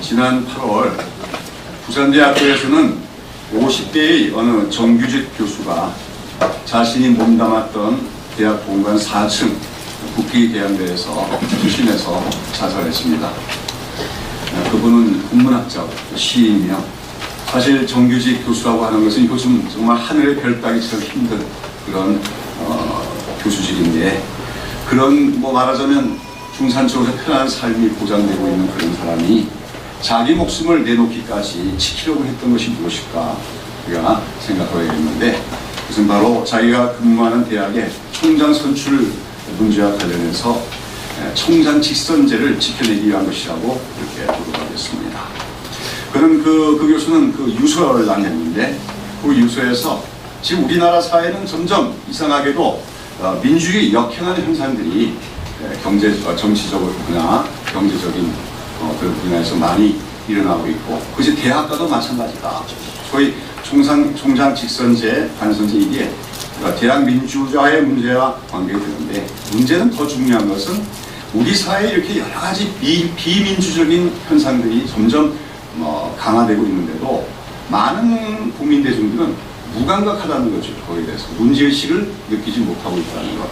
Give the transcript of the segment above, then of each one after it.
지난 8월 부산대학교에서는 50대의 어느 정규직 교수가 자신이 몸담았던 대학 본관 4층 국기대항대에서 투신해서 자살했습니다. 그분은 국문학자, 시인이며 사실 정규직 교수라고 하는 것은 요즘 정말 하늘의 별 따기처럼 힘든 그런 교수직인데, 그런 말하자면 중산층으로 편안한 삶이 보장되고 있는 그런 사람이 자기 목숨을 내놓기까지 지키려고 했던 것이 무엇일까 우리가 생각해야겠는데, 그것은 바로 자기가 근무하는 대학의 총장 선출 문제와 관련해서 총장 직선제를 지켜내기 위한 것이라고 이렇게 보도하겠습니다. 그는 그 교수는 그 유서를 남겼는데, 그 유서에서 지금 우리나라 사회는 점점 이상하게도 민주주의 역행하는 현상들이 정치적으로나 경제적인 그런 분야에서 많이 일어나고 있고, 그것이 대학과도 마찬가지다. 소위 총장 직선제, 관선제, 이게 대학 민주주의의 문제와 관계되는데, 문제는 더 중요한 것은 우리 사회에 이렇게 여러 가지 비민주적인 현상들이 점점 강화되고 있는데도 많은 국민 대중들은 무감각하다는 거죠. 거기에 대해서 문제의식을 느끼지 못하고 있다는 것.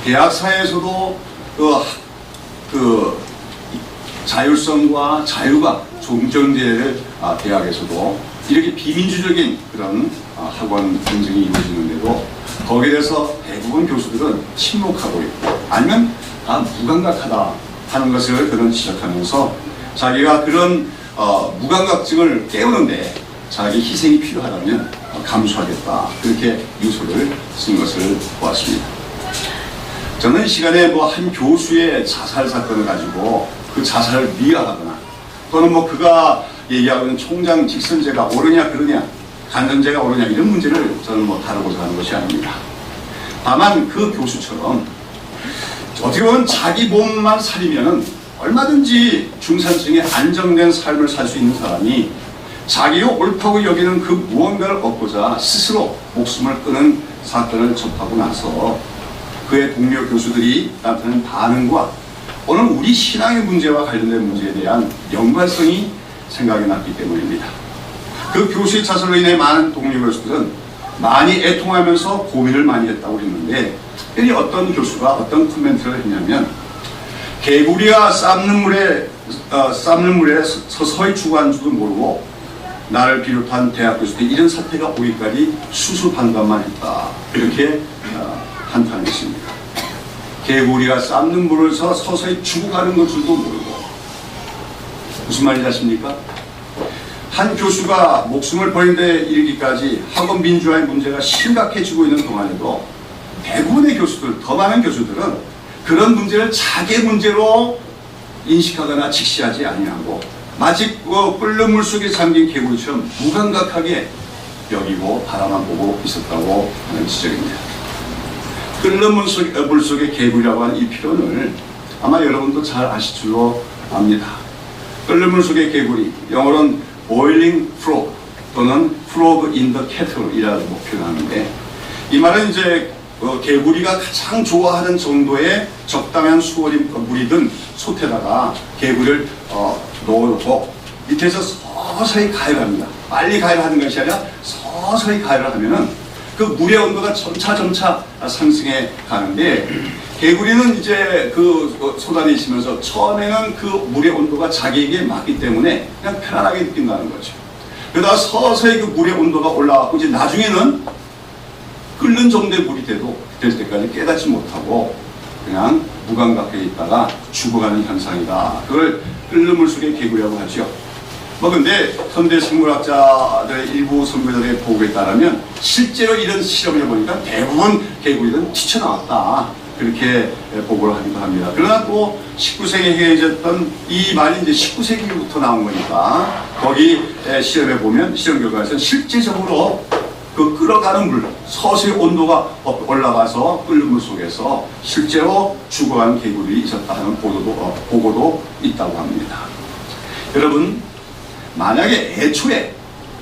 대학 사회에서도 그 자율성과 자유가 존경될 대학에서도 이렇게 비민주적인 그런 학원 경쟁이 이루어지는데도 거기에 대해서 대부분 교수들은 침묵하고 있고 아니면 무감각하다 하는 것을 그런 지적하면서 자기가 그런 무감각증을 깨우는데 자기 희생이 필요하다면 감수하겠다, 그렇게 유서를 쓴 것을 보았습니다. 저는 이 시간에 한 교수의 자살 사건을 가지고 그 자살을 미화하거나 또는 그가 얘기하고 있는 총장 직선제가 옳으냐 그러냐, 간선제가 옳으냐, 이런 문제를 저는 다루고자 하는 것이 아닙니다. 다만 그 교수처럼 어떻게 보면 자기 몸만 살이면은 얼마든지 중산층의 안정된 삶을 살 수 있는 사람이 자기가 옳다고 여기는 그 무언가를 얻고자 스스로 목숨을 끊은 사건을 접하고 나서 그의 동료 교수들이 나타낸 반응과 오늘 우리 신앙의 문제와 관련된 문제에 대한 연관성이 생각이 났기 때문입니다. 그 교수의 자살로 인해 많은 동료 교수들은 많이 애통하면서 고민을 많이 했다고 했는데, 특별히 어떤 교수가 어떤 코멘트를 했냐면, 개구리가 삶는 물에 서서히 죽어가는 줄도 모르고 나를 비롯한 대학 교수들이 이런 사태가 오기까지 수수판단만 했다, 이렇게 한탄했습니다. 개구리가 삶는 물에서 서서히 죽어가는 것 줄도 모르고, 무슨 말인지 아십니까? 한 교수가 목숨을 버린 데 이르기까지 학원 민주화의 문제가 심각해지고 있는 동안에도 대부분의 교수들, 더 많은 교수들은 그런 문제를 자기 문제로 인식하거나 직시하지 아니하고 마치 끓는 물 속에 잠긴 개구리처럼 무감각하게 여기고 바라만 보고 있었다고 하는 지적입니다. 끓는 물 속의 개구리라고 하는 이 표현을 아마 여러분도 잘 아실 줄로 압니다. 끓는 물 속의 개구리, 영어로는 boiling frog 또는 frog in the kettle 이라고 표현하는데, 이 말은 이제 개구리가 가장 좋아하는 정도의 적당한 수월인 물이 든 솥에다가 개구리를 넣어놓고 밑에서 서서히 가열합니다. 빨리 가열하는 것이 아니라 서서히 가열을 하면은 그 물의 온도가 점차 상승해 가는데, 개구리는 이제 그 솥안에 있으면서 처음에는 그 물의 온도가 자기에게 맞기 때문에 그냥 편안하게 느낀다는 거죠. 그러다가 서서히 그 물의 온도가 올라가고 이제 나중에는 끓는 정도의 물이 될 때까지 깨닫지 못하고 그냥 무감각해 있다가 죽어가는 현상이다. 그걸 끓는 물 속의 개구리라고 하죠. 근데 현대 생물학자들의 일부 선배들의 보고에 따르면 실제로 이런 실험을 해보니까 대부분 개구리는 튀쳐나왔다, 그렇게 보고를 하기도 합니다. 그러나 또 19세기에 해졌던 이 말이 이제 19세기부터 나온 거니까 거기 실험해 보면 실험 결과에서는 실제적으로 그 끓어가는 물, 서서히 온도가 올라가서 끓는 물 속에서 실제로 죽어가는 개구리가 있었다 하는 보고도 있다고 합니다. 여러분, 만약에 애초에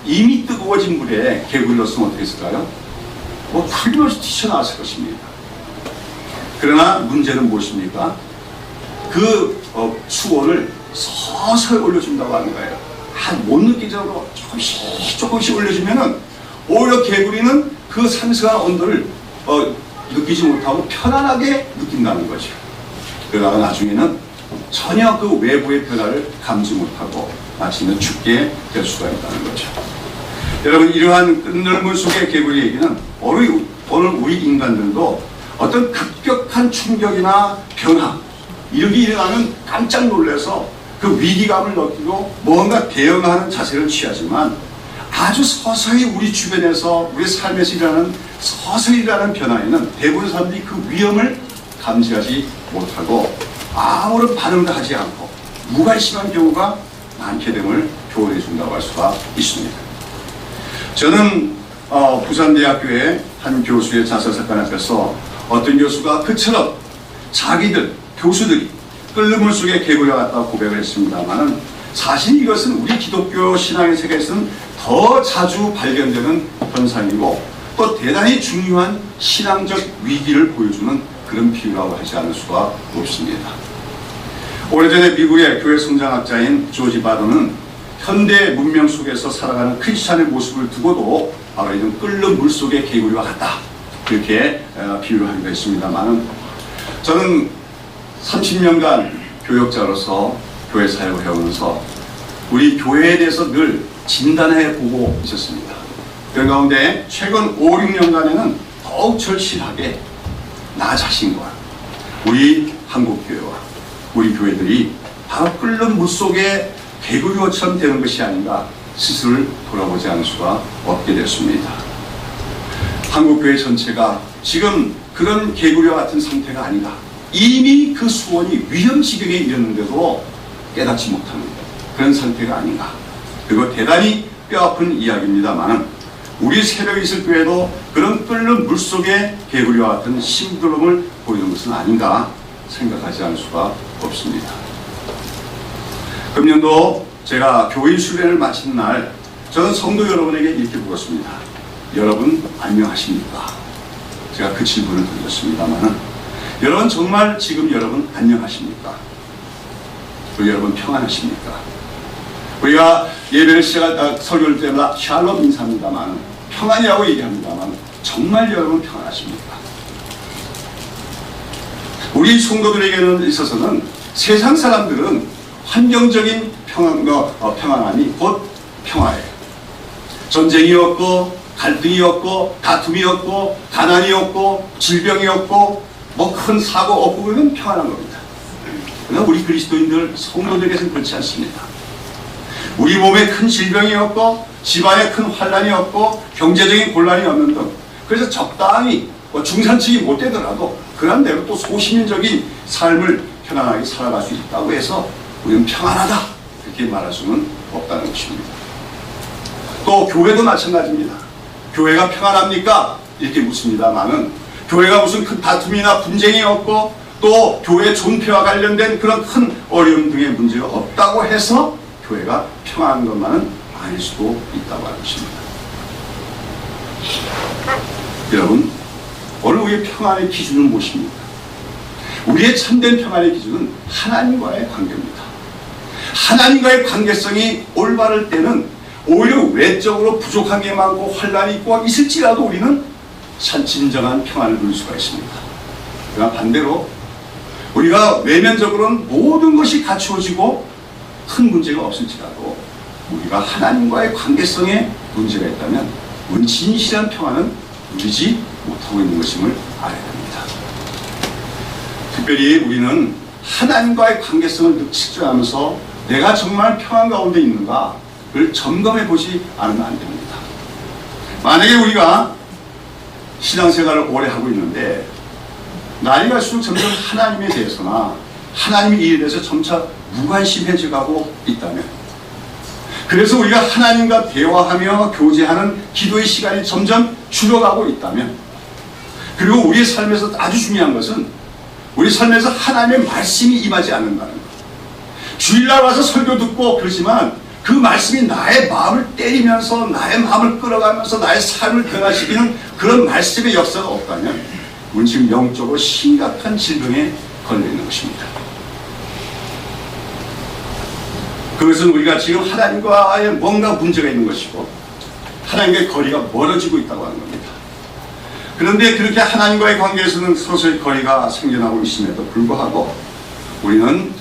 이미 뜨거워진 물에 개구리를 넣었으면 어떻게 했을까요? 풀리면서 튀쳐나왔을 것입니다. 그러나 문제는 무엇입니까? 그 수온을 서서히 올려준다고 하는 거예요. 못 느끼도록 조금씩 올려주면은 오히려 개구리는 그 상승한 온도를 느끼지 못하고 편안하게 느낀다는 거죠. 그러다가 나중에는 전혀 그 외부의 변화를 감지 못하고 마침내 죽게 될 수가 있다는 거죠. 여러분, 이러한 끝넓은 속의 개구리에게는 오늘 우리 인간들도 어떤 급격한 충격이나 변화, 이런 게 일어나면 깜짝 놀라서 그 위기감을 느끼고 뭔가 대응하는 자세를 취하지만 아주 서서히 우리 주변에서 우리 삶에서 일어나는 서서히 일어나는 변화에는 대부분 사람들이 그 위험을 감지하지 못하고 아무런 반응도 하지 않고 무관심한 경우가 많게 됨을 교훈해 준다고 할 수가 있습니다. 저는 부산대학교의 한 교수의 자살 사건 앞에서 어떤 교수가 그처럼 교수들이 끓는 물 속에 개구리와 같다고 고백을 했습니다만 사실 이것은 우리 기독교 신앙의 세계에서는 더 자주 발견되는 현상이고 또 대단히 중요한 신앙적 위기를 보여주는 그런 비유라고 하지 않을 수가 없습니다. 오래전에 미국의 교회 성장학자인 조지 바더는 현대 문명 속에서 살아가는 크리스찬의 모습을 두고도 바로 이런 끓는 물 속의 개구리와 같다, 그렇게 비유를 하기도 했습니다만 저는 30년간 교역자로서 교회 사역을 해오면서 우리 교회에 대해서 늘 진단해 보고 있었습니다. 그 가운데 최근 5, 6년간에는 더욱 절실하게 나 자신과 우리 한국교회와 우리 교회들이 바로 끓는 물 속에 개구리처럼 되는 것이 아닌가 스스로를 돌아보지 않을 수가 없게 됐습니다. 한국교회 전체가 지금 그런 개구리와 같은 상태가 아닌가, 이미 그 수원이 위험 지경에 이르는데도 깨닫지 못하는 그런 상태가 아닌가. 그리고 대단히 뼈아픈 이야기입니다만 우리 새벽에 있을 교회도 그런 끓는 물속의 개구리와 같은 심드럼을 보이는 것은 아닌가 생각하지 않을 수가 없습니다. 금년도 제가 교인 수련을 마친 날 저는 성도 여러분에게 이렇게 물었습니다. 여러분 안녕하십니까? 제가 그 질문을 드렸습니다만 여러분 정말 지금 여러분 안녕하십니까? 우리 여러분 평안하십니까? 우리가 예배를 시작할 설교를 때마다 샬롬 인사합니다만 평안이라고 얘기합니다만 정말 여러분 평안하십니까? 우리 성도들에게는 있어서는 세상 사람들은 환경적인 평안함이 곧 평화예요. 전쟁이 없고 갈등이 없고 다툼이 없고 가난이 없고 질병이 없고 뭐 큰 사고 없고 그러면 평안한 겁니다. 그러나 우리 그리스도인들 성도들에게서는 그렇지 않습니다. 우리 몸에 큰 질병이 없고 집안에 큰 환란이 없고 경제적인 곤란이 없는 등 그래서 적당히 중산층이 못 되더라도 그런 대로 또 소시민적인 삶을 편안하게 살아갈 수 있다고 해서 우리는 평안하다 그렇게 말할 수는 없다는 것입니다. 또 교회도 마찬가지입니다. 교회가 평안합니까? 이렇게 묻습니다만은 교회가 무슨 큰 다툼이나 분쟁이 없고 또 교회 존폐와 관련된 그런 큰 어려움 등의 문제가 없다고 해서 교회가 평안한 것만은 아닐 수도 있다고 하는 것입니다. 여러분, 오늘 우리의 평안의 기준은 무엇입니까? 우리의 참된 평안의 기준은 하나님과의 관계입니다. 하나님과의 관계성이 올바를 때는 오히려 외적으로 부족한 게 많고 환란이 있고 있을지라도 우리는 진정한 평안을 누릴 수가 있습니다. 그러나 반대로 우리가 외면적으로는 모든 것이 갖추어지고 큰 문제가 없을지라도 우리가 하나님과의 관계성에 문제가 있다면 진실한 평안은 누리지 못하고 있는 것임을 알아야 합니다. 특별히 우리는 하나님과의 관계성을 측정하면서 내가 정말 평안 가운데 있는가를 점검해 보지 않으면 안 됩니다. 만약에 우리가 신앙생활을 오래 하고 있는데 나이가 갈수록 점점 하나님에 대해서나 하나님의 일에 대해서 점차 무관심해져 가고 있다면, 그래서 우리가 하나님과 대화하며 교제하는 기도의 시간이 점점 줄어가고 있다면, 그리고 우리의 삶에서 아주 중요한 것은 우리 삶에서 하나님의 말씀이 임하지 않는다는 것. 주일날 와서 설교 듣고 그러지만 그 말씀이 나의 마음을 때리면서 나의 마음을 끌어가면서 나의 삶을 변화시키는 그런 말씀의 역사가 없다면 우리는 지금 영적으로 심각한 질병에 걸려 있는 것입니다. 그것은 우리가 지금 하나님과의 뭔가 문제가 있는 것이고 하나님과의 거리가 멀어지고 있다고 하는 겁니다. 그런데 그렇게 하나님과의 관계에서는 서서히 거리가 생겨나고 있음에도 불구하고 우리는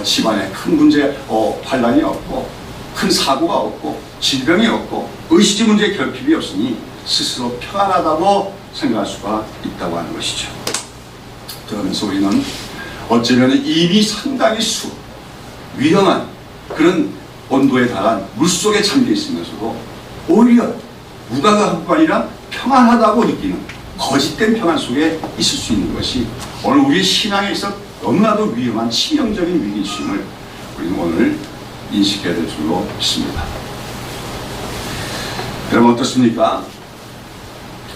집안에 큰 문제, 환란이 없고 큰 사고가 없고 질병이 없고 의식주 문제의 결핍이 없으니 스스로 평안하다고 생각할 수가 있다고 하는 것이죠. 그러면서 우리는 어쩌면 이미 상당히 위험한 그런 온도에 달한 물속에 잠겨 있으면서도 오히려 무감각함뿐 아니라 평안하다고 느끼는 거짓된 평안 속에 있을 수 있는 것이 오늘 우리의 신앙에 있어 너무나도 위험한 치명적인 위기심을 우리는 오늘 인식해야 될 줄로 믿습니다. 여러분 어떻습니까?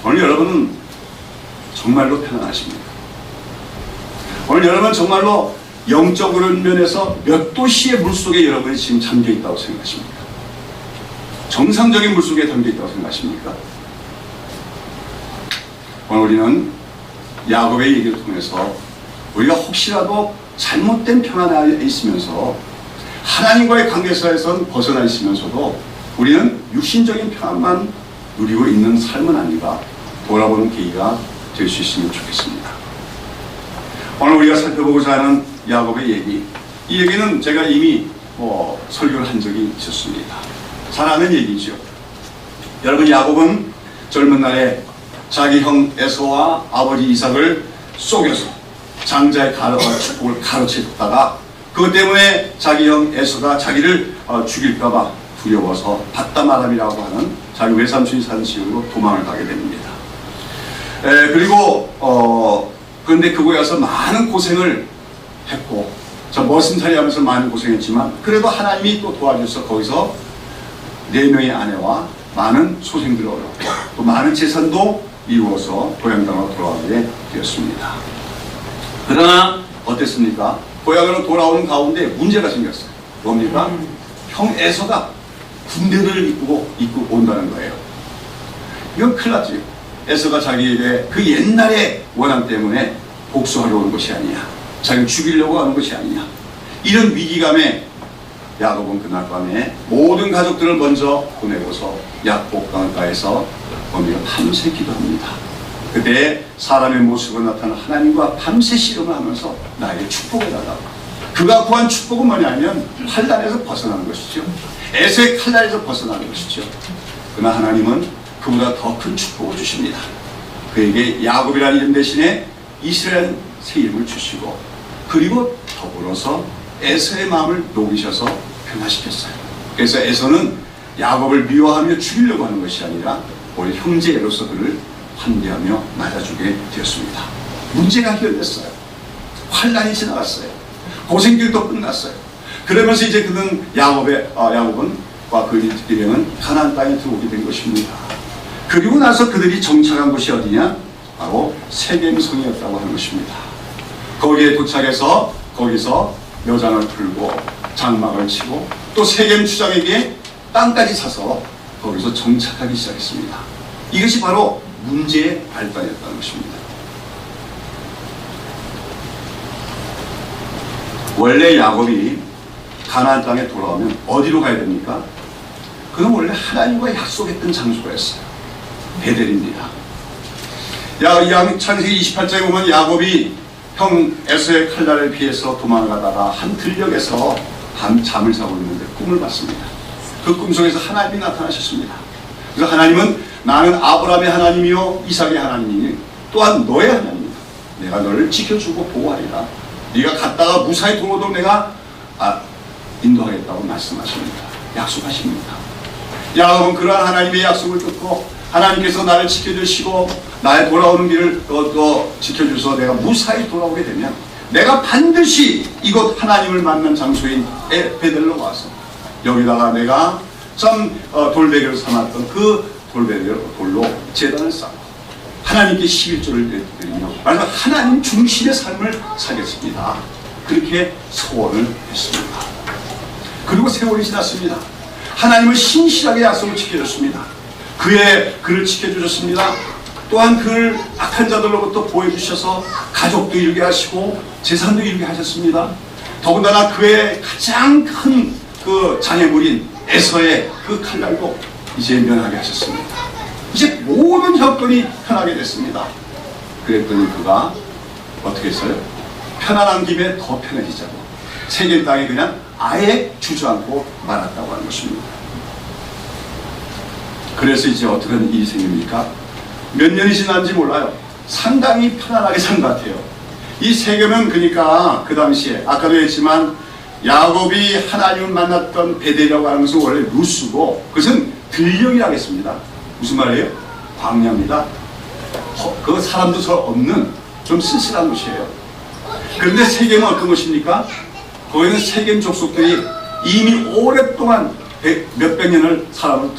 오늘 여러분은 정말로 평안하십니까? 오늘 여러분은 정말로 영적으로 면에서 몇 도시의 물속에 여러분이 지금 잠겨 있다고 생각하십니까? 정상적인 물속에 잠겨 있다고 생각하십니까? 오늘 우리는 야곱의 얘기를 통해서 우리가 혹시라도 잘못된 평안에 있으면서 하나님과의 관계에서는 벗어나 있으면서도 우리는 육신적인 평안만 누리고 있는 삶은 아닌가 돌아보는 계기가 될 수 있으면 좋겠습니다. 오늘 우리가 살펴보고자 하는 야곱의 얘기, 이 얘기는 제가 이미 설교를 한 적이 있었습니다. 잘 아는 얘기죠. 여러분, 야곱은 젊은 날에 자기 형 에서와 아버지 이삭을 속여서 장자의 축복을 가로챘다가 그것 때문에 자기 형 에서가 자기를 죽일까봐 두려워서 바다마람이라고 하는 자기 외삼촌이 사는 지역으로 도망을 가게 됩니다. 그리고 그런데 그곳에 가서 많은 고생을 했고 머슴살이 하면서 많은 고생했지만 그래도 하나님이 또 도와줘서 거기서 4명의 아내와 많은 소생들을 얻었고 또 많은 재산도 이루어서 고향 땅으로 돌아가게 되었습니다. 그러나 어땠습니까? 고향으로 돌아오는 가운데 문제가 생겼어요. 뭡니까? 형 에서가 군대를 이끌고 온다는 거예요. 이건 큰일 났지. 에서가 자기에게 그 옛날의 원한 때문에 복수하러 오는 것이 아니냐, 자기를 죽이려고 하는 것이 아니냐, 이런 위기감에 야곱은 그날 밤에 모든 가족들을 먼저 보내고서 약복 강가에서 밤새 기도합니다. 그때 사람의 모습으로 나타난 하나님과 밤새 씨름을 하면서 나에게 축복을 달라고. 그가 구한 축복은 뭐냐면 환난에서 벗어나는 것이죠. 에서의 칼날에서 벗어나는 것이죠. 그러나 하나님은 그보다 더 큰 축복을 주십니다. 그에게 야곱이라는 이름 대신에 이스라엘 새 이름을 주시고 그리고 더불어서 에서의 마음을 녹이셔서 변화시켰어요. 그래서 에서는 야곱을 미워하며 죽이려고 하는 것이 아니라 우리 형제로서 그를 환대하며 맞아주게 되었습니다. 문제가 해결됐어요. 환난이 지나갔어요. 고생길도 끝났어요. 그러면서 이제 그는 야곱은 그 일행은 가나안 땅에 들어오게 된 것입니다. 그리고 나서 그들이 정착한 곳이 어디냐? 바로 세겜성이었다고 하는 것입니다. 거기에 도착해서 거기서 묘장을 풀고 장막을 치고 또 세겜 주장에게 땅까지 사서 거기서 정착하기 시작했습니다. 이것이 바로 문제의 발단이었다는 것입니다. 원래 야곱이 가나안 땅에 돌아오면 어디로 가야 됩니까? 그건 원래 하나님과 약속했던 장소였어요. 베델입니다. 창세기 28장에 보면 야곱이 형 에서의 칼날을 피해서 도망가다가 한 들녘에서 잠을 자고 있는데 꿈을 봤습니다. 그 꿈속에서 하나님이 나타나셨습니다. 그래서 하나님은 나는 아브라함의 하나님이요 이삭의 하나님이니 또한 너의 하나님이다. 내가 너를 지켜주고 보호하리라. 네가 갔다가 무사히 돌아오도록 내가 인도하겠다고 말씀하십니다. 약속하십니다. 야곱은 그러한 하나님의 약속을 듣고 하나님께서 나를 지켜주시고 나의 돌아오는 길을 또 지켜주셔서 내가 무사히 돌아오게 되면 내가 반드시 이곳 하나님을 만난 장소인 베델로 와서 여기다가 내가 돌베개를 삼았던 그 돌로 제단을 쌓고 하나님께 11조를 드리며 하나님 중심의 삶을 살겠습니다. 그렇게 소원을 했습니다. 그리고 세월이 지났습니다. 하나님은 신실하게 약속을 지켜줬습니다. 그를 지켜주셨습니다. 또한 그를 악한 자들로부터 보호해주셔서 가족도 이루게 하시고 재산도 이루게 하셨습니다. 더군다나 그의 가장 큰 그 장애물인 에서의 그 칼날도 이제 면하게 하셨습니다. 이제 모든 형편이 편하게 됐습니다. 그랬더니 그가 어떻게 했어요? 편안한 김에 더 편해지자고 세겜 땅에 그냥 아예 주저앉고 말았다고 하는 것입니다. 그래서 이제 어떤 일이 생깁니까? 몇 년이 지났는지 몰라요. 상당히 편안하게 산 것 같아요. 이 세겜은 그러니까 그 당시에 아까도 했지만 야곱이 하나님을 만났던 베델이라고 하는 것은 원래 루스고 그것은 들령이라고 했습니다. 무슨 말이에요? 광야입니다. 그 사람도 잘 없는 좀 쓸쓸한 곳이에요. 그런데 세겜은 어떤 곳입니까? 거기는 세겜 족속들이 이미 오랫동안 몇백 년을 사람을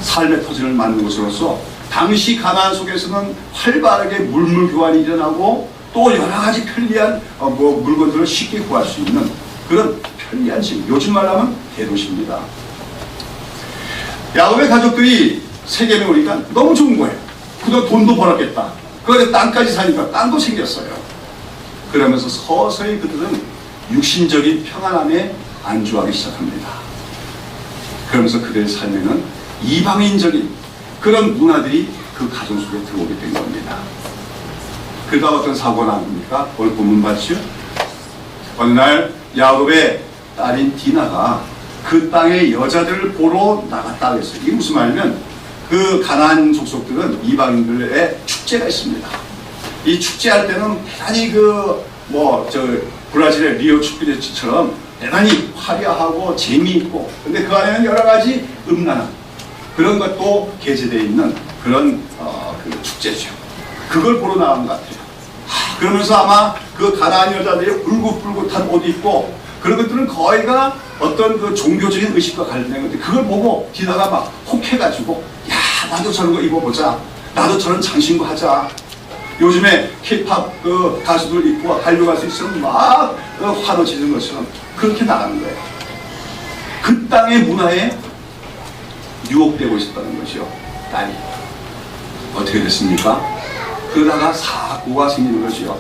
삶의 터전을 만든 곳으로서 당시 가나안 속에서는 활발하게 물물 교환이 일어나고 또 여러 가지 편리한 물건들을 쉽게 구할 수 있는 그런 편리한 집, 요즘 말하면 대도시입니다. 야곱의 가족들이 세겜에 오니까 너무 좋은 거예요. 그동안 돈도 벌었겠다. 그런데 땅까지 사니까 땅도 생겼어요. 그러면서 서서히 그들은 육신적인 평안함에 안주하기 시작합니다. 그러면서 그들의 삶에는 이방인적인 그런 문화들이 그 가정 속에 들어오게 된 겁니다. 그러다 어떤 사고가 나옵니까? 오늘 본문 봤죠? 어느 날 야곱의 딸인 디나가 그 땅의 여자들을 보러 나갔다 그랬어요. 이게 무슨 말이냐면 그 가나안 족속들은 이방인들의 축제가 있습니다. 이 축제할 때는 대단히 브라질의 리오 축제처럼 대단히 화려하고 재미있고 근데 그 안에는 여러 가지 음란한 그런 것도 게재되어 있는 그런 그 축제죠. 그걸 보러 나간 것 같아요. 그러면서 아마 그 가나안 여자들이 울긋불긋한 옷 입고 그런 것들은 거의가 어떤 그 종교적인 의식과 관련된 건데 그걸 보고 디나가 막 혹해가지고 야 나도 저런 거 입어보자. 나도 저런 장신구 하자. 요즘에 K-팝 그 가수들 입고 한류 가수 있으면 막 환호 지르는 것처럼 그렇게 나가는 거예요. 그 땅의 문화에 유혹되고 있었다는 것이요. 딸이. 어떻게 됐습니까? 그러다가 사고가 생기는 것이요.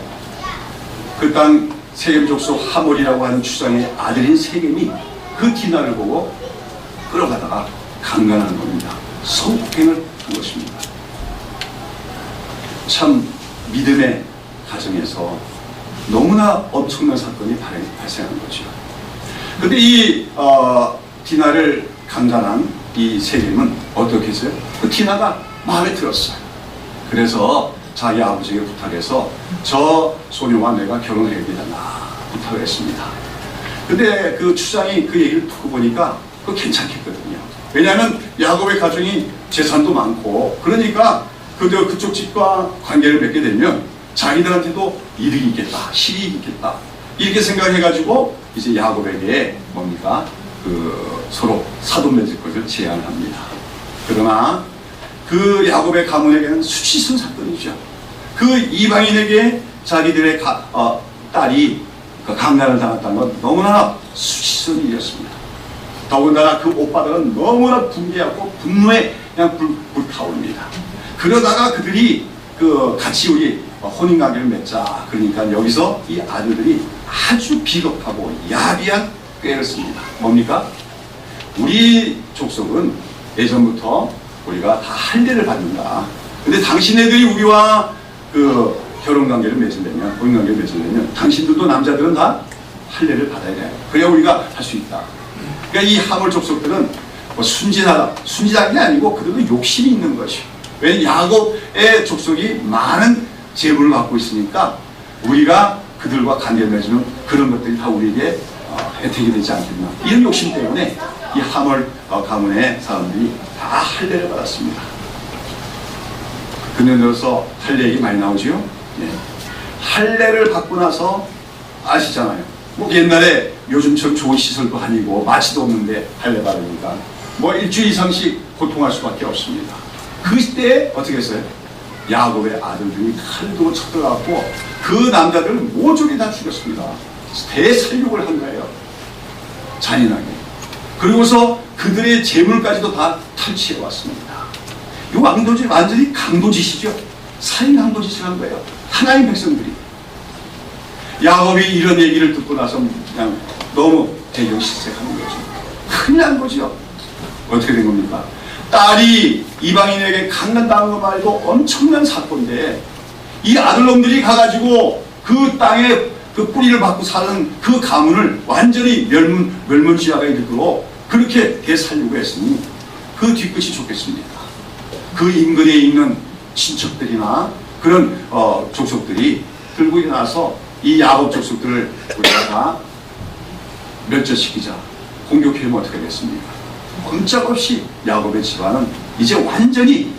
그 땅 세겜 족속 하몰이라고 하는 추장의 아들인 세겜이 그 디나를 보고 끌어가다가 강간하는 겁니다. 성폭행을 한 것입니다. 참 믿음의 가정에서 너무나 엄청난 사건이 발생한 거죠. 그런데 이 디나를 강간한 이 세겜은 어떻게 했어요? 그 디나가 마음에 들었어요. 그래서 자기 아버지에게 부탁해서 저 소녀와 내가 결혼해야 되잖아 부탁을 했습니다. 근데 그 추장이 그 얘기를 듣고 보니까 그거 괜찮겠거든요. 왜냐하면 야곱의 가정이 재산도 많고 그러니까 그쪽 집과 관계를 맺게 되면 자기들한테도 이득이 있겠다, 실익이 있겠다 이렇게 생각해가지고 이제 야곱에게 뭡니까 서로 사돈 맺을 것을 제안합니다. 그러나 그 야곱의 가문에게는 수치스러운 사건이죠. 그 이방인에게 자기들의 딸이 강간을 당했다는 건 너무나 수치스러운 일이었습니다. 더군다나 그 오빠들은 너무나 분개하고 분노에 그냥 불타오릅니다. 그러다가 그들이 같이 우리 혼인관계를 맺자. 그러니까 여기서 이 아들들이 아주 비겁하고 야비한 꾀를 씁니다. 뭡니까? 우리 족속은 예전부터 우리가 다 할례를 받는다. 근데 당신네들이 우리와 결혼관계를 맺으려면, 혼인관계를 맺으려면 당신들도 남자들은 다 할례를 받아야 돼. 그래야 우리가 할 수 있다. 그러니까 이 하몰 족속들은 순진한 게 아니고 그들도 욕심이 있는 것이. 왜냐면 야곱의 족속이 많은 재물을 갖고 있으니까 우리가 그들과 관계를 맺으면 그런 것들이 다 우리에게 혜택이 되지 않겠나. 이런 욕심 때문에 이 하몰 가문의 사람들이 다 할례를 받았습니다. 근년 들어서 할례 얘기 많이 나오지요? 네. 할례를 받고 나서 아시잖아요. 옛날에 요즘처럼 좋은 시설도 아니고 마취도 없는데 할례 받으니까 일주일 이상씩 고통할 수밖에 없습니다. 그 시대에 어떻게 했어요? 야곱의 아들들이 칼을 들고 쳐들어갔고 그 남자들을 모조리 다 죽였습니다. 대살육을 한 거예요. 잔인하게. 그리고서 그들의 재물까지도 다 탈취해 왔습니다. 이 왕도짓 완전히 강도짓이죠. 살인 강도짓을 한 거예요. 하나님 백성들이. 야곱이 이런 얘기를 듣고 나서 그냥 너무 대경실색하는 거죠. 큰일 난 거죠. 어떻게 된 겁니까? 딸이 이방인에게 강간당한 거 말고 엄청난 사건인데 이 아들놈들이 가가지고 그 땅에 그 뿌리를 받고 사는 그 가문을 완전히 멸문지화가 이르도록 그렇게 되살리고 했으니 그 뒤끝이 좋겠습니까? 그 인근에 있는 친척들이나 그런 족속들이 들고 일어나서 이 야곱 족속들을 우리가 다 멸절시키자 공격해보면 어떻게 됐습니까? 꼼짝없이 야곱의 집안은 이제 완전히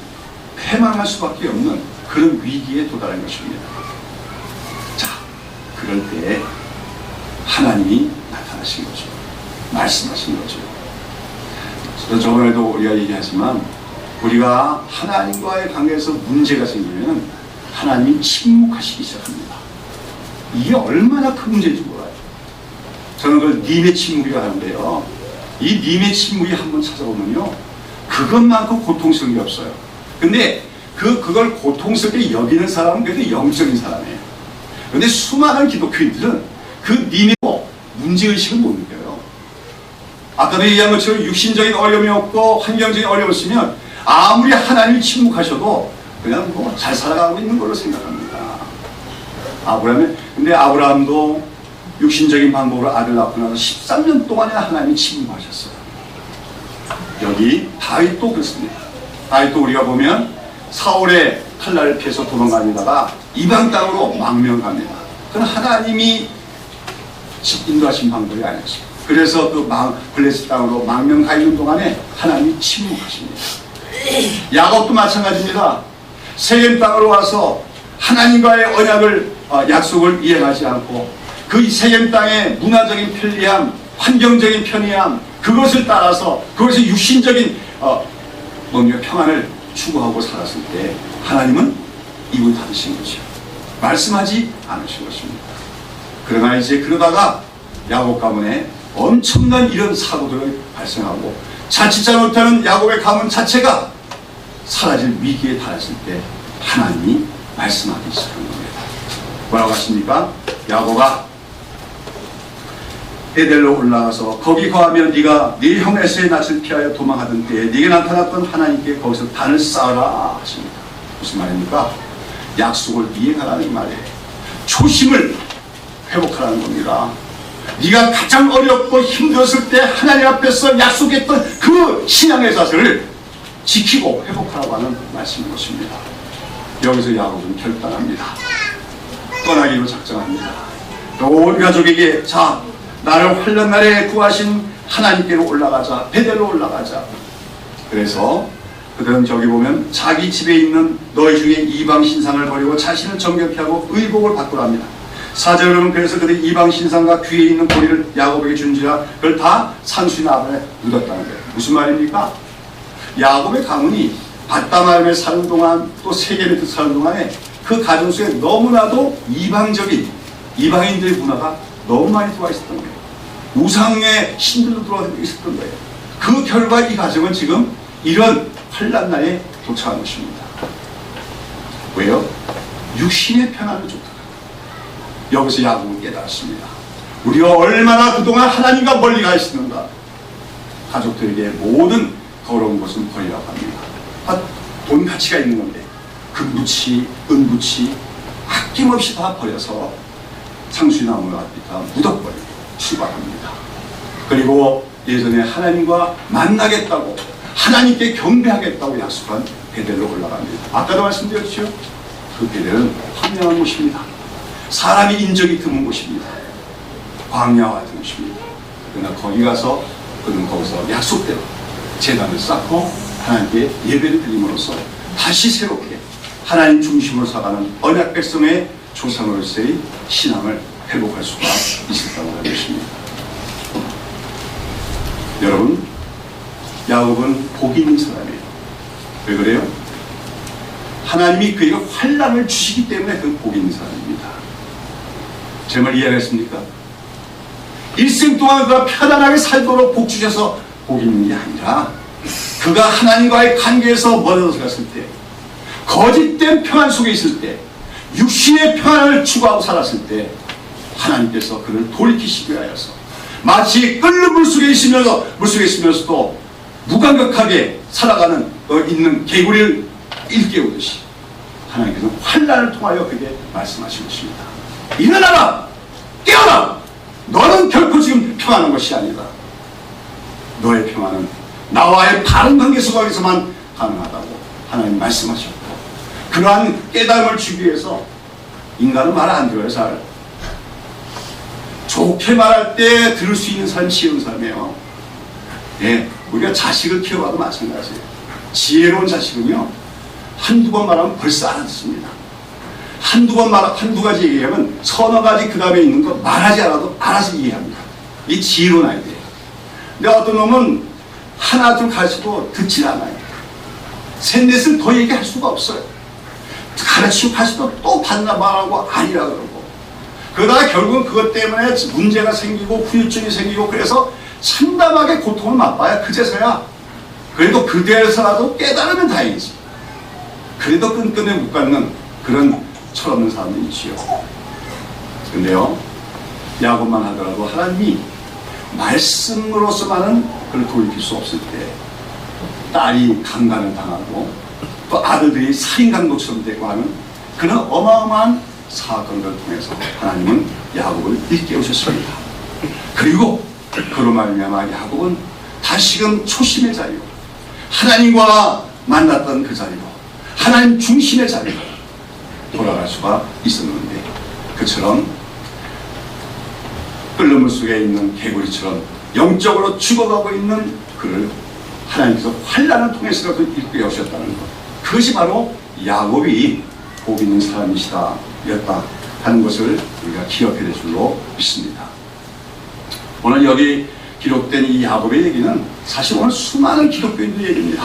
패망할 수밖에 없는 그런 위기에 도달한 것입니다. 자, 그럴 때 하나님이 나타나신 거죠. 말씀하신 거죠. 저번에도 우리가 얘기하지만 우리가 하나님과의 관계에서 문제가 생기면 하나님이 침묵하시기 시작합니다. 이게 얼마나 큰 문제인지 몰라요. 저는 그걸 님의 침묵이라고 하는데요. 이 님의 침묵이 한번 찾아보면요, 그것만큼 고통스러운 게 없어요. 근데 그걸 고통스럽게 여기는 사람은 그래도 영적인 사람이에요. 근데 수많은 기독교인들은 그 님의 문제의식을 못 느껴요. 아까도 얘기한 것처럼 육신적인 어려움이 없고 환경적인 어려움이 없으면 아무리 하나님이 침묵하셔도 그냥 뭐 잘 살아가고 있는 걸로 생각합니다. 근데 아브라함도 육신적인 방법으로 아들 낳고 나서 13년 동안에 하나님이 침묵하셨어요. 여기 다윗도 그렇습니다. 다윗도 우리가 보면 사울의 칼날을 피해서 도망다니다가 이방 땅으로 망명합니다. 그건 하나님이 인도하신 방법이 아니었어요. 그래서 그 블레셋 땅으로 망명 가 있는 동안에 하나님이 침묵하십니다. 야곱도 마찬가지입니다. 세겜 땅으로 와서 하나님과의 언약을 약속을 이행하지 않고 그 세겜 땅의 문화적인 편리함, 환경적인 편리함, 그것을 따라서 그것이 육신적인 평안을 추구하고 살았을 때 하나님은 입을 닫으신 거죠. 말씀하지 않으신 것입니다. 그러나 이제 그러다가 야곱 가문에 엄청난 이런 사고들이 발생하고 자칫 잘못하는 야곱의 가문 자체가 사라질 위기에 달했을 때 하나님이 말씀하기 시작한 겁니다. 뭐라고 하십니까? 야곱아, 베델로 올라가서 거기 거하면 네가 네 형 에서의 낯을 피하여 도망하던 때에 네게 나타났던 하나님께 거기서 단을 쌓으라 하십니다. 무슨 말입니까? 약속을 이행하라는 말이에요. 초심을 회복하라는 겁니다. 네가 가장 어렵고 힘들었을 때 하나님 앞에서 약속했던 그 신앙의 자세를 지키고 회복하라고 하는 말씀인 것입니다. 여기서 야곱은 결단합니다. 떠나기로 작정합니다. 온 가족에게 자, 나를 환난 날에 구하신 하나님께로 올라가자, 베델로 올라가자. 그래서 그들은 저기 보면 자기 집에 있는 너희 중에 이방 신상을 버리고 자신을 정결케 하고 의복을 바꾸랍니다. 4절은 그래서 그들이 이방 신상과 귀에 있는 고리를 야곱에게 준지라 그걸 다 산수의 나무에 묻었다는 거예요. 무슨 말입니까? 야곱의 가문이 밧다마임에 사는 동안 또 세겜에 사는 동안에 그 가정 속에 너무나도 이방적인 이방인들의 문화가 너무 많이 들어와 있었던 거예요. 우상의 신들도 들어와 있었던 거예요. 그 결과 이 가정은 지금 이런 환난 날에 도착한 것입니다. 왜요? 육신의 편안을 줬다. 여기서 야곱은 깨달았습니다. 우리가 얼마나 그동안 하나님과 멀리 가 있었는가. 가족들에게 모든 더러운 것은 버리라고 합니다. 돈 가치가 있는 건데 금부치, 은부치 아낌없이 다 버려서 상수나무와 다 묻어버리고 출발합니다. 그리고 예전에 하나님과 만나겠다고 하나님께 경배하겠다고 약속한 베델로 올라갑니다. 아까도 말씀드렸죠. 그 베델은 황량한 곳입니다. 사람이 인적이 드문 곳입니다. 광야와 같은 곳입니다. 그러나 거기 가서 그는 거기서 약속대로 제단을 쌓고 하나님께 예배를 드림으로써 다시 새롭게 하나님 중심으로 살아가는 언약 백성의 조상으로서의 신앙을 회복할 수가 있었다고 하는 것입니다. 여러분, 야곱은 복이 있는 사람이에요. 왜 그래요? 하나님이 그에게 환난을 주시기 때문에 그 복이 있는 사람입니다. 제 말 이해하겠습니까? 일생 동안 그가 편안하게 살도록 복 주셔서 복이 있는 게 아니라 그가 하나님과의 관계에서 멀어져 갔을 때, 거짓된 평안 속에 있을 때, 육신의 평안을 추구하고 살았을 때 하나님께서 그를 돌이키시기 위하여서 마치 끓는 물속에 있으면서도 무감각하게 살아가는 있는 개구리를 일깨우듯이 하나님께서 환난을 통하여 그에게 말씀하신 것입니다. 일어나라! 깨어라! 너는 결코 지금 평안한 것이 아니다. 너의 평안은 나와의 바른 관계 속에서만 가능하다고 하나님 말씀하셨고, 그러한 깨달음을 주기 위해서 인간은 말 안 들어요. 잘 좋게 말할 때 들을 수 있는 사람이 지혜로운 사람이에요. 예, 우리가 자식을 키워봐도 마찬가지예요. 지혜로운 자식은요, 한두 번 말하면 벌써 알아듣습니다. 한두 가지 얘기하면 서너 가지 그 다음에 있는 거 말하지 않아도 알아서 이해합니다. 이 지혜로운 아이들이에요. 근데 어떤 놈은 하나 둘 가르쳐도 듣질 않아요. 셋넷을 더 얘기할 수가 없어요. 가르치고 가르쳐도 또 반나 말하고 아니라 그러고, 그러다가 결국은 그것 때문에 문제가 생기고 후유증이 생기고, 그래서 참담하게 고통을 맛봐야 그제서야, 그래도 그대에서라도 깨달으면 다행이지. 그래도 끈끈에 못 갖는 그런 철없는 사람도 있지요. 근데요, 야곱만 하더라도 하나님이 말씀으로서만은 그를 돌이킬 수 없을 때, 딸이 강간을 당하고 또 아들들이 살인 강도처럼 되고 하는 그런 어마어마한 사건을 통해서 하나님은 야곱을 일깨우셨습니다. 그리고 그로 말미암아 야곱은 다시금 초심의 자리로, 하나님과 만났던 그 자리로, 하나님 중심의 자리로 돌아갈 수가 있었는데, 그처럼 끓는 물 속에 있는 개구리처럼 영적으로 죽어가고 있는 그를 하나님께서 환난을 통해서라도 일깨우셨다는 것, 그것이 바로 야곱이 복 있는 사람이시다 였다 하는 것을 우리가 기억해야 될 줄로 믿습니다. 오늘 여기 기록된 이 야곱의 얘기는 사실 오늘 수많은 기독교인들 얘기입니다.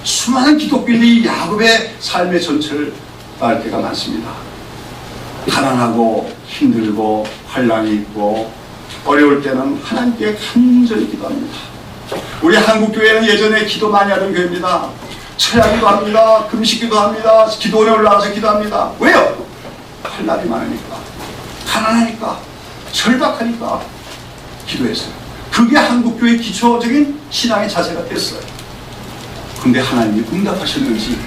수많은 기독교인들이 야곱의 삶의 전체를 알 때가 많습니다. 가난하고 힘들고 환난이 있고 어려울 때는 하나님께 간절히 기도합니다. 우리 한국교회는 예전에 기도 많이 하던 교회입니다. 철야기도 합니다. 금식기도 합니다. 기도원에 올라가서 기도합니다. 왜요? 환난이 많으니까, 가난하니까, 절박하니까 기도했어요. 그게 한국교회의 기초적인 신앙의 자세가 됐어요. 근데 하나님이 응답하셨는지,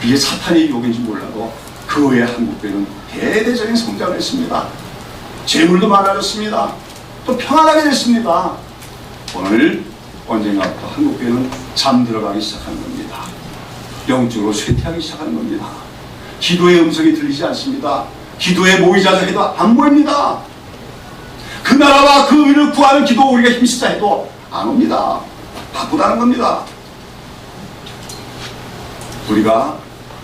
이게 사탄의 유혹인지 몰라도 그 후에 한국교회는 대대적인 성장을 했습니다. 재물도 많아졌습니다. 또 평안하게 됐습니다. 오늘 언젠가부터 한국교회는 잠들어가기 시작하는 겁니다. 영적으로 쇠퇴하기 시작하는 겁니다. 기도의 음성이 들리지 않습니다. 기도에 모이자자 해도 안 보입니다. 그 나라와 그 의를 구하는 기도 우리가 힘쓰자 해도 안 옵니다. 바쁘다는 겁니다. 우리가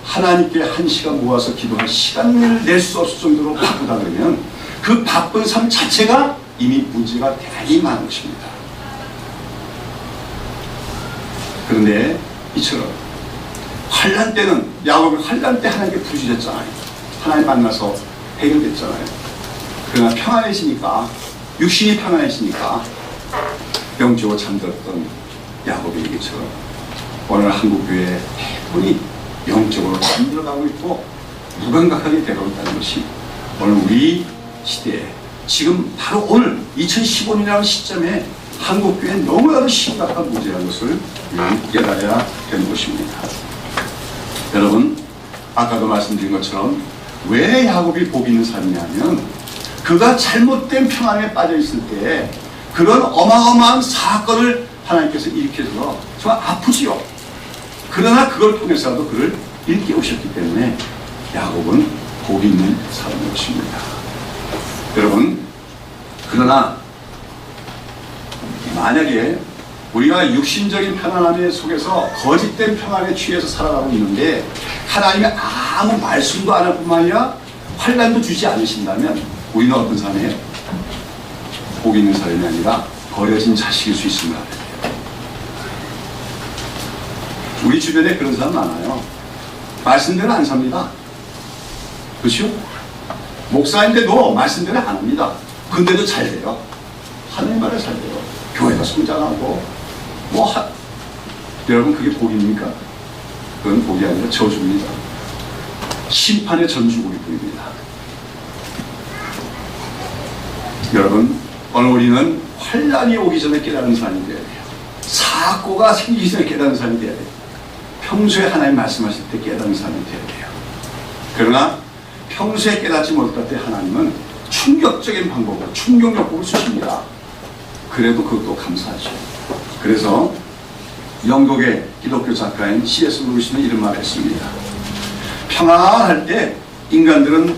하나님께 한 시간 모아서 기도할 시간을 낼 수 없을 정도로 바쁘다 그러면 그 바쁜 삶 자체가 이미 문제가 대단히 많은 것입니다. 그런데 이처럼 환난 때는, 야곱이 환난 때 하나님께 부르짖었잖아요. 하나님 만나서 해결됐잖아요. 그러나 평안해지니까, 육신이 평안해지니까 영적으로 잠들었던 야곱의 얘기처럼 오늘 한국교회 대부분이 영적으로 잠들어가고 있고 무감각하게 되고 있다는 것이 오늘 우리 시대에, 지금 바로 오늘 2015년이라는 시점에 한국교회에 너무나도 심각한 문제라는 것을 깨달아야 되는 것입니다. 여러분, 아까도 말씀드린 것처럼 왜 야곱이 복 있는 사람이냐면, 그가 잘못된 평안에 빠져 있을 때 그런 어마어마한 사건을 하나님께서 일으켜서 정말 아프지요. 그러나 그걸 통해서라도 그를 일깨우셨기 때문에 야곱은 복 있는 사람인 것입니다. 여러분, 그러나 만약에 우리가 육신적인 평안함 속에서 거짓된 평안에 취해서 살아가고 있는데 하나님이 아무 말씀도 안 할 뿐만 아니라 환난도 주지 않으신다면 우리는 어떤 사람이에요? 복 있는 사람이 아니라 버려진 자식일 수 있습니다. 우리 주변에 그런 사람 많아요. 말씀대로 안 삽니다. 그렇죠? 목사인데도 말씀대로 안 합니다. 근데도 잘 돼요. 하나님 말에 잘 돼요. 교회가 성장하고 여러분, 그게 복입니까? 그건 복이 아니라 저주입니다. 심판의 전주곡이 보입니다. 여러분, 오늘 우리는 환란이 오기 전에 깨달은 사람이 돼야 돼요. 사고가 생기기 전에 깨달은 사람이 돼야 돼요. 평소에 하나님 말씀하실 때 깨달은 사람이 돼야 돼요. 그러나 평소에 깨닫지 못할 때 하나님은 충격적인 방법으로 충격요법을 쓰십니다. 그래도 그것도 감사하죠. 그래서 영국의 기독교 작가인 C.S. 루이스는 이런 말을 했습니다. 평안할 때 인간들은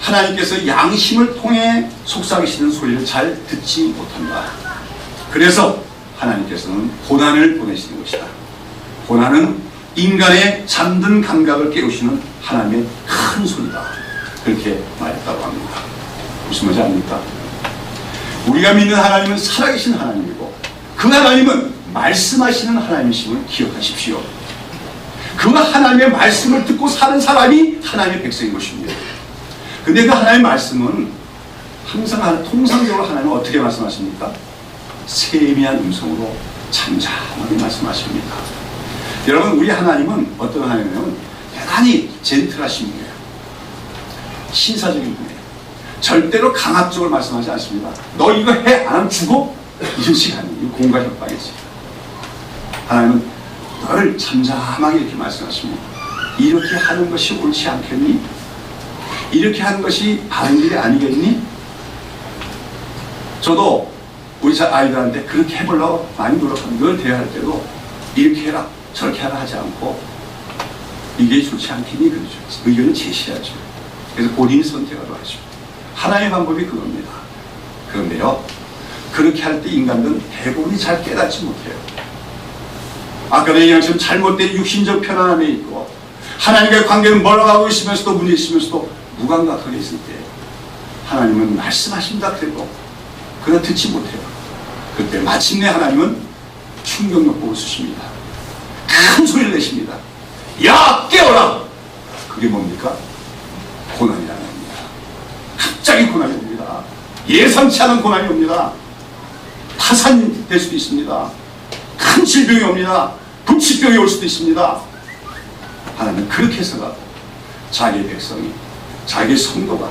하나님께서 양심을 통해 속삭이시는 소리를 잘 듣지 못한다. 그래서 하나님께서는 고난을 보내시는 것이다. 고난은 인간의 잠든 감각을 깨우시는 하나님의 큰 소리다. 그렇게 말했다고 합니다. 무슨 말인지 압니까? 우리가 믿는 하나님은 살아계신 하나님이고 그 하나님은 말씀하시는 하나님이심을 기억하십시오. 그 하나님의 말씀을 듣고 사는 사람이 하나님의 백성인 것입니다. 근데 그 하나님의 말씀은 항상 통상적으로 하나님은 어떻게 말씀하십니까? 세미한 음성으로 잠잠하게 말씀하십니다. 여러분, 우리 하나님은 어떤 하나님이냐면 대단히 젠틀하신 분이에요. 신사적인 분이에요. 절대로 강압적으로 말씀하지 않습니다. 너 이거 해? 안 하면 죽어? 이런 시간이 공과 협박이지. 하나님은 너를 잠잠하게 이렇게 말씀하십니다. 이렇게 하는 것이 옳지 않겠니? 이렇게 하는 것이 바른 길이 아니겠니? 저도 우리 아이들한테 그렇게 해보려고 많이 노력합니다. 늘 대화할 때도 이렇게 해라 저렇게 하라 하지 않고 이게 좋지 않겠니? 그러죠. 의견을 제시하죠. 그래서 본인이 선택하도록 하죠. 하나의 방법이 그겁니다. 그런데요, 그렇게 할 때 인간들은 대부분이 잘 깨닫지 못해요. 아까도 얘기한 것처럼 잘못된 육신적 편안함에 있고 하나님과의 관계는 멀어가고 있으면서도 문제 있으면서도 무감각하게 있을 때 하나님은 말씀하십니다. 그래도 그러나 듣지 못해요. 그때 마침내 하나님은 충격요법을 쓰십니다. 큰 소리를 내십니다. 야, 깨어라! 그게 뭡니까? 고난이라는 겁니다. 갑자기 고난이 옵니다. 예상치 않은 고난이 옵니다. 타산이 될 수도 있습니다. 큰 질병이 옵니다. 불치병이 올 수도 있습니다. 하나님은 그렇게 해서가 자기의 백성이, 자기의 성도가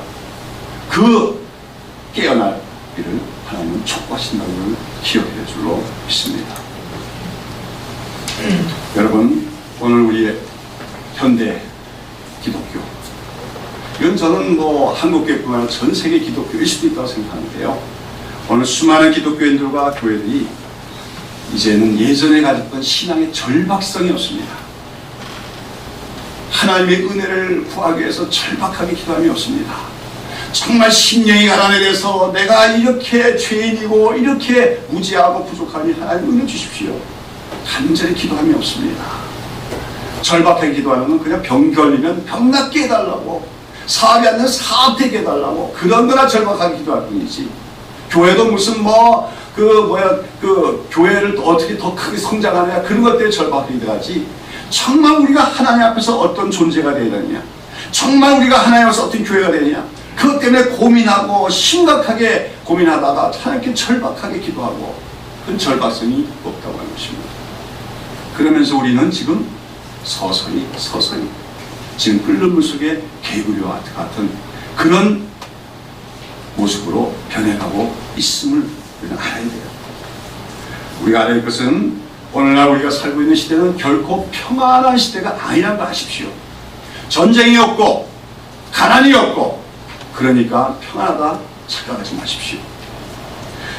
그 깨어날 일을 하나님은 촉구하신다는 걸 기억할 줄로 믿습니다. 여러분, 오늘 우리의 현대 기독교, 이건 저는 뭐 한국교회뿐만 아니라 전 세계 기독교일 수도 있다고 생각하는데요. 오늘 수많은 기독교인들과 교회들이 이제는 예전에 가졌던 신앙의 절박성이 없습니다. 하나님의 은혜를 구하기 위해서 절박하게 기도함이 없습니다. 정말 심령이 가난해서 내가 이렇게 죄인이고 이렇게 무지하고 부족하니 하나님 은혜 주십시오. 간절히 기도함이 없습니다. 절박하게 기도하는 건 그냥 병 걸리면 병 낫게 해달라고, 사업이 안 되면 사업 되게 해달라고, 그런 거나 절박하게 기도할 뿐이지. 교회도 무슨 교회를 어떻게 더 크게 성장하느냐 그런 것 때문에 절박하게 기도하지. 정말 우리가 하나님 앞에서 어떤 존재가 되어야 되느냐, 정말 우리가 하나님 앞에서 어떤 교회가 되느냐, 그것 때문에 고민하고 심각하게 고민하다가 하나님께 절박하게 기도하고, 그건 절박성이 없다고 하는 것입니다. 그러면서 우리는 지금 서서히 지금 끓는 물 속에 개구리와 같은 그런 모습으로 변해가고 있음을 우리는 알아야 돼요. 우리가 알아야 할 것은 오늘날 우리가 살고 있는 시대는 결코 평안한 시대가 아니라는 걸 아십시오. 전쟁이 없고 가난이 없고 그러니까 평안하다 착각하지 마십시오.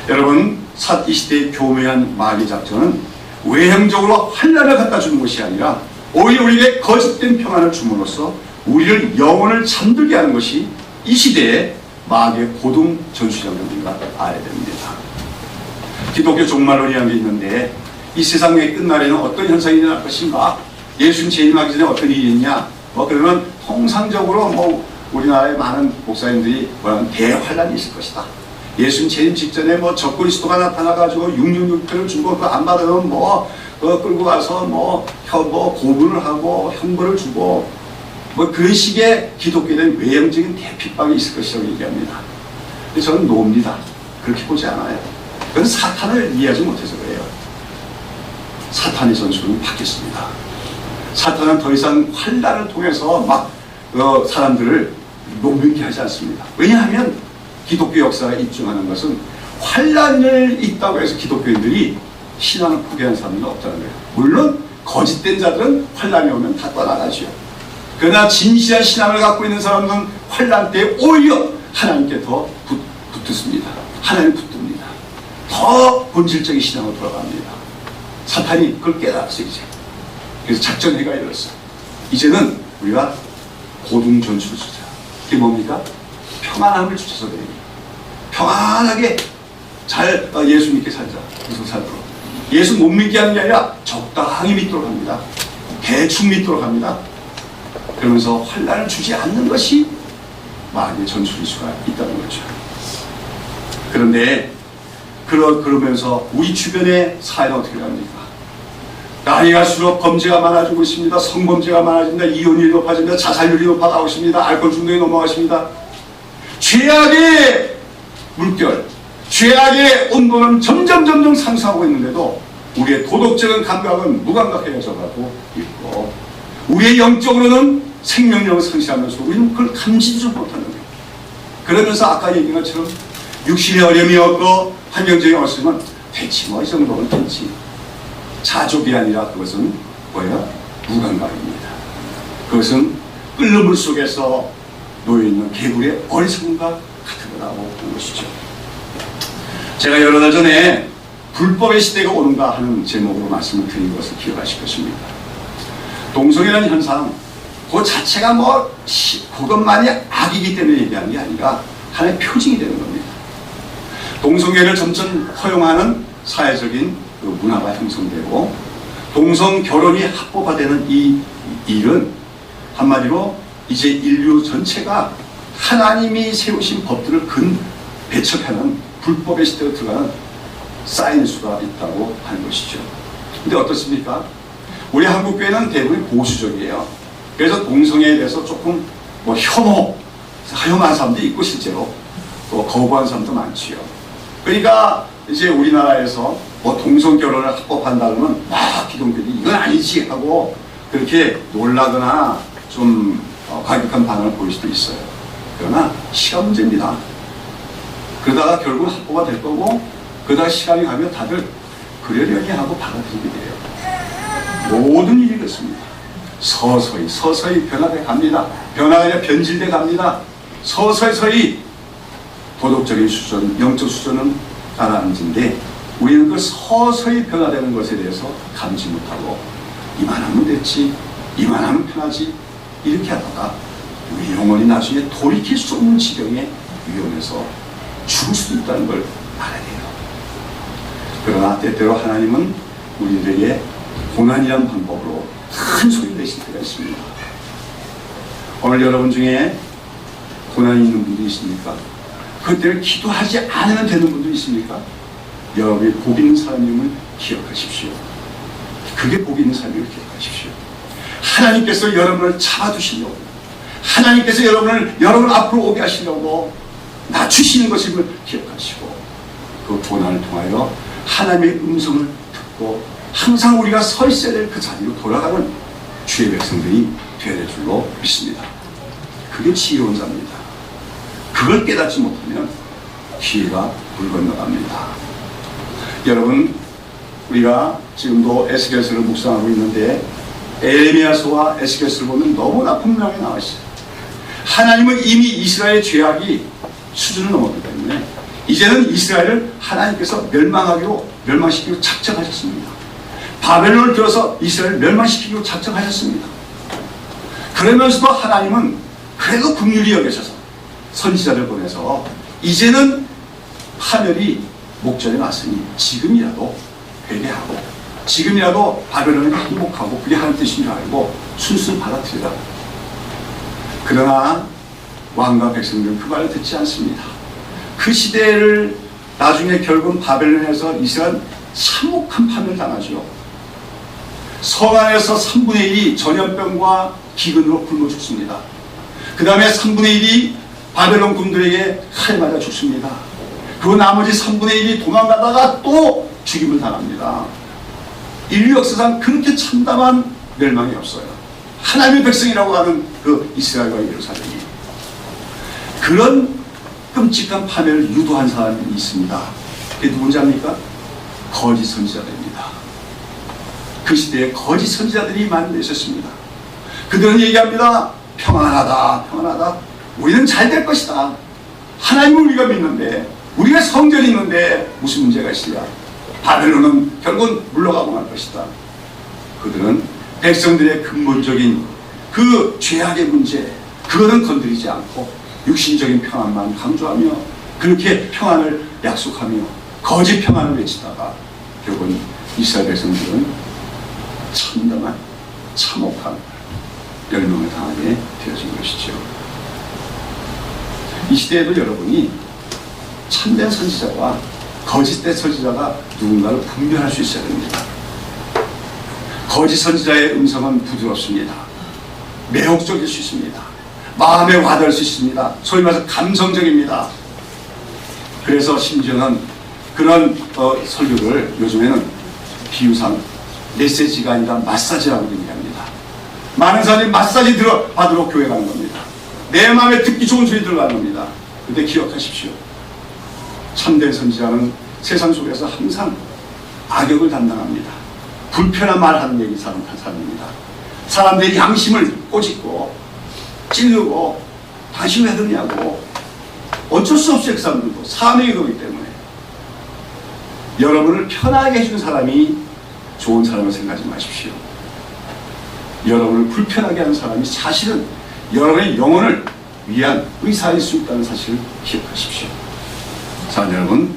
여러분, 이 시대의 교묘한 마귀 작전은 외형적으로 환난을 갖다 주는 것이 아니라 오히려 우리에게 거짓된 평안을 줌으로써 우리를 영혼을 잠들게 하는 것이 이 시대의 마귀의 고등 전술이라는 걸 우리가 알아야 됩니다. 기독교 종말론이라는 게 있는데 이 세상의 끝날에는 어떤 현상이 일어날 것인가? 예수님 재림하기 전에 어떤 일이 있냐? 그러면 통상적으로 우리나라의 많은 목사님들이 뭐라면 대환란이 있을 것이다. 예수님 재림 직전에 적그리스도가 나타나가지고 666표를 주고 그 안 받으면 끌고 가서 고문을 하고 형벌을 주고 그런 식의 기독교에 대한 외형적인 대핍박이 있을 것이라고 얘기합니다. 근데 저는 노입니다. 그렇게 보지 않아요. 그건 사탄을 이해하지 못해서 그래요. 사탄의 전술은 바뀌었습니다. 사탄은 더 이상 환란을 통해서 사람들을 노무게 하지 않습니다. 왜냐하면 기독교 역사가 입증하는 것은 환란이 있다고 해서 기독교인들이 신앙을 포기하는 사람은 없다는 거예요. 물론 거짓된 자들은 환란이 오면 다 떠나가죠. 그러나 진실한 신앙을 갖고 있는 사람은 환란 때 오히려 하나님께 더 붙습니다. 하나님 붙듭니다. 더 본질적인 신앙으로 돌아갑니다. 사탄이 그걸 깨달았어요. 이제. 그래서 작전회가 이뤘어요. 이제는 우리가 고등전술을 주자. 그게 뭡니까? 평안함을 주셔서 그래요. 평안하게 잘 예수 믿게 살자. 그래서 살도록. 예수 못 믿게 하는 게 아니라 적당히 믿도록 합니다. 대충 믿도록 합니다. 그러면서 환난을 주지 않는 것이 마귀의 전술일 수가 있다는 거죠. 그런데 그러면서 우리 주변의 사회는 어떻게 합니까? 나이 갈수록 범죄가 많아지고 있습니다. 성범죄가 많아집니다. 이혼율이 높아집니다. 자살률이 높아가고 있습니다. 알코올 중독이 넘어가십니다. 죄악의 물결, 죄악의 온도는 점점 상승하고 있는데도 우리의 도덕적인 감각은 무감각해져 가고 있고, 우리의 영적으로는 생명력을 상실하면서 우리는 그걸 감지도 못하는 거예요. 그러면서 아까 얘기한 것처럼 육신의 어려움이 없고 환경적인 어려움은 대체 뭐 이 정도는 되지. 자족이 아니라 그것은 뭐예요? 무감각입니다. 그것은 끓는 물 속에서 놓여있는 개구리의 어리석음과 같은 거라고 보는 것이죠. 제가 여러 달 전에 불법의 시대가 오는가 하는 제목으로 말씀을 드린 것을 기억하실 것입니다. 동성애라는 현상, 그 자체가 그것만이 악이기 때문에 얘기하는 게 아니라 하나의 표징이 되는 겁니다. 동성애를 점점 허용하는 사회적인 그 문화가 형성되고, 동성 결혼이 합법화되는 이 일은 한마디로 이제 인류 전체가 하나님이 세우신 법들을 배척하는 불법의 시대로 들어가는 사인일 수가 있다고 하는 것이죠. 근데 어떻습니까? 우리 한국교회는 대부분 보수적이에요. 그래서 동성애에 대해서 조금 허용한 사람도 있고, 실제로 또 거부한 사람도 많지요. 그러니까 이제 우리나라에서 동성 결혼을 합법한다면 기독교인이 이건 아니지 하고 그렇게 놀라거나 좀 과격한 반응을 보일 수도 있어요. 그러나 시간 문제입니다. 그러다가 결국 합법화 될 거고, 그러다가 시간이 가면 다들 그러려니 하고 받아들이게 돼요. 모든 일이 그렇습니다. 서서히 변화돼 갑니다. 변화가 아니라 변질돼 갑니다. 서서히 도덕적인 수준, 영적 수준은 가라앉은데, 우리는 그 서서히 변화되는 것에 대해서 감지 못하고, 이만하면 됐지, 이만하면 편하지, 이렇게 하다가 우리 영혼이 나중에 돌이킬 수 없는 지경에 위험해서 죽을 수도 있다는 걸 알아야 돼요. 그러나 때때로 하나님은 우리들에게 고난이란 방법으로 큰 소리를 내실 때가 있습니다. 오늘 여러분 중에 고난이 있는 분들이 있습니까? 그때를 기도하지 않으면 되는 분도 있습니까? 여러분이 복 있는 사람임을 기억하십시오. 그게 복 있는 사람임을 기억하십시오. 하나님께서 여러분을 잡아두시려고, 하나님께서 여러분 앞으로 오게 하시려고 낮추시는 것임을 기억하시고, 그 고난을 통하여 하나님의 음성을 듣고 항상 우리가 서 있어야 될 그 자리로 돌아가는 주의 백성들이 되어야 될 줄로 믿습니다. 그게 지혜로운 자입니다. 그걸 깨닫지 못하면 기회가 물 건너갑니다. 여러분, 우리가 지금도 에스겔서를 묵상하고 있는데 에레미야서와 에스겔서를 보면 너무나 분명히 나와 있어요. 하나님은 이미 이스라엘의 죄악이 수준을 넘었기 때문에 이제는 이스라엘을 하나님께서 멸망시키기로 작정하셨습니다. 바벨론을 들어서 이스라엘을 멸망시키기로 작정하셨습니다. 그러면서도 하나님은 그래도 긍휼히 여기셔서 선지자를 보내서 이제는 파멸이 목전에 왔으니 지금이라도 회개하고, 지금이라도 바벨론을 항복하고 그게 하나님 뜻인 줄 알고 순순히 받아들이라. 그러나 왕과 백성들은 그 말을 듣지 않습니다. 그 시대를 나중에 결국 바벨론에서 이스라엘 참혹한 파멸을 당하죠. 성 안에서 3분의 1이 전염병과 기근으로 굶어 죽습니다. 그 다음에 3분의 1이 바벨론 군들에게 칼에 맞아 죽습니다. 그 나머지 3분의 1이 도망가다가 또 죽임을 당합니다. 인류 역사상 그렇게 참담한 멸망이 없어요. 하나님의 백성이라고 하는 그 이스라엘과 예루살렘이. 그런 끔찍한 파멸을 유도한 사람이 있습니다. 그게 누군지 압니까? 거짓 선지자들입니다. 그 시대에 거짓 선지자들이 많이 있었습니다. 그들은 얘기합니다. 평안하다, 평안하다. 우리는 잘 될 것이다. 하나님을 우리가 믿는데, 우리가 성전이 있는데 무슨 문제가 있으랴. 바벨론은 결국은 물러가고 말 것이다. 그들은 백성들의 근본적인 그 죄악의 문제, 그거는 건드리지 않고 육신적인 평안만 강조하며 그렇게 평안을 약속하며 거짓 평안을 외치다가 결국은 이스라엘 백성들은 참담한 참혹한 멸망을 당하게 되어진 것이죠. 이 시대에도 여러분이 참된 선지자와 거짓된 선지자가 누군가를 분별할 수 있어야 됩니다. 거짓 선지자의 음성은 부드럽습니다. 매혹적일 수 있습니다. 마음에 와닿을 수 있습니다. 소위 말해서 감성적입니다. 그래서 심지어는 그런 설교를 요즘에는 비유상 메시지가 아니라 마사지라고 얘기합니다. 많은 사람들이 마사지 받으러 교회 가는 겁니다. 내 마음에 듣기 좋은 소리 들어가는 겁니다. 근데 기억하십시오. 참된 선지자는 세상 속에서 항상 악역을 담당합니다. 불편한 말하는 얘기 사람입니다. 사람들의 양심을 꼬집고 찌르고 당신 왜 그러냐고 어쩔 수 없이 그 사람들도 사명이 그렇기 때문에 여러분을 편하게 해준 사람이 좋은 사람을 생각하지 마십시오. 여러분을 불편하게 하는 사람이 사실은 여러분의 영혼을 위한 의사일 수 있다는 사실을 기억하십시오. 자, 여러분,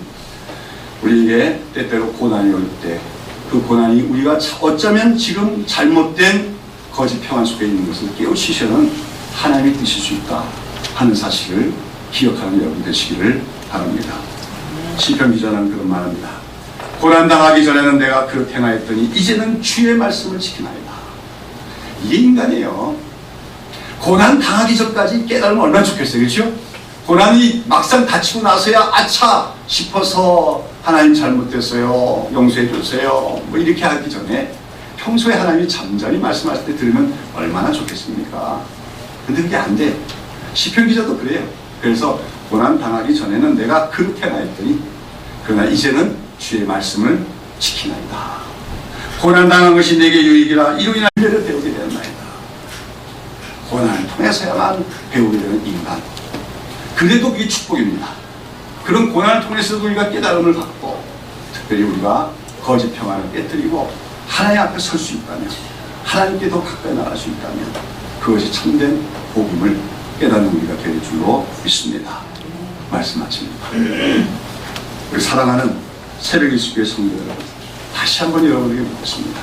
우리에게 때때로 고난이 올 때 그 고난이 우리가 어쩌면 지금 잘못된 거짓 평안 속에 있는 것을 깨우치시는 하나님의 뜻일 수 있다 하는 사실을 기억하는 여러분 되시기를 바랍니다. 시편 기자는 그런 말합니다. 고난당하기 전에는 내가 그렇게 행하였더니 이제는 주의 말씀을 지키나이다. 이게 인간이에요. 고난당하기 전까지 깨달으면 얼마나 좋겠어요. 그렇죠? 고난이 막상 다치고 나서야 아차 싶어서 하나님 잘못됐어요, 용서해 주세요 뭐 이렇게 하기 전에 평소에 하나님이 잠잠히 말씀하실 때 들으면 얼마나 좋겠습니까? 근데 그게 안 돼. 시편 기자도 그래요. 그래서 고난 당하기 전에는 내가 그렇게 하였더니 그러나 이제는 주의 말씀을 지키나이다. 고난 당한 것이 내게 유익이라 이로 인한 은혜를 배우게 되었나이다. 고난을 통해서야만 배우게 되는 인간. 그래도 그게 축복입니다. 그런 고난을 통해서도 우리가 깨달음을 받고 특별히 우리가 거짓 평안을 깨뜨리고 하나님 앞에 설 수 있다면, 하나님께 더 가까이 나갈 수 있다면 그것이 참된 복음을 깨닫는 우리가 될 줄로 믿습니다. 말씀 마칩니다. 우리 사랑하는 새벽 일수교회 성도 여러분, 다시 한번 여러분에게 묻겠습니다.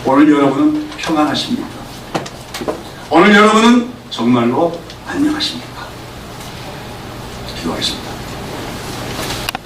오늘 여러분은 평안하십니까? 오늘 여러분은 정말로 안녕하십니까? 기도하겠습니다.